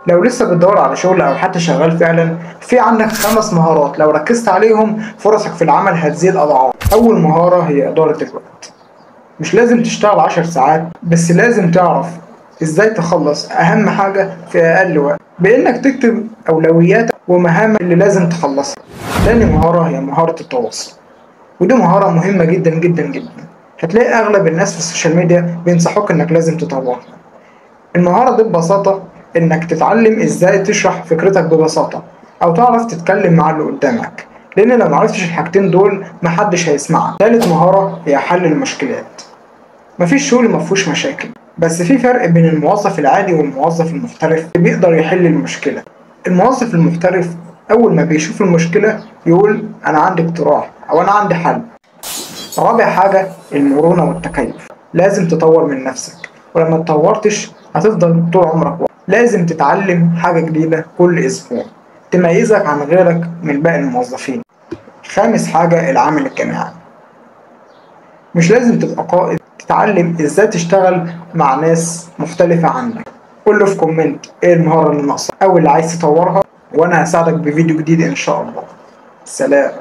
لو لسه بتدور على شغل أو حتى شغال فعلا، في عندك 5 مهارات لو ركزت عليهم فرصك في العمل هتزيد أضعاف. أول مهارة هي إدارة الوقت. مش لازم تشتغل 10 ساعات، بس لازم تعرف إزاي تخلص أهم حاجة في أقل وقت، بإنك تكتب أولوياتك ومهامك اللي لازم تخلصها. تاني مهارة هي مهارة التواصل، ودي مهارة مهمة جدا جدا جدا. هتلاقي أغلب الناس في السوشيال ميديا بينصحوك إنك لازم تطورها. المهارة دي ببساطة إنك تتعلم إزاي تشرح فكرتك ببساطة، أو تعرف تتكلم مع اللي قدامك، لأن لو معرفتش الحاجتين دول محدش هيسمعك. تالت مهارة هي حل المشكلات. مفيش شغل مفهوش مشاكل، بس في فرق بين الموظف العادي والموظف المحترف اللي بيقدر يحل المشكلة. الموظف المحترف أول ما بيشوف المشكلة يقول أنا عندي اقتراح أو أنا عندي حل. رابع حاجة المرونة والتكيف. لازم تطور من نفسك، ولما تطورتش هتفضل طول عمرك واقف. لازم تتعلم حاجة جديدة كل أسبوع تميزك عن غيرك من باقي الموظفين. خامس حاجة العمل الجماعي. مش لازم تبقى قائد، تتعلم ازاي تشتغل مع ناس مختلفة عنك. قول له في كومنت ايه المهارة اللي ناقصة او اللي عايز تطورها، وانا هساعدك بفيديو جديد ان شاء الله. سلام.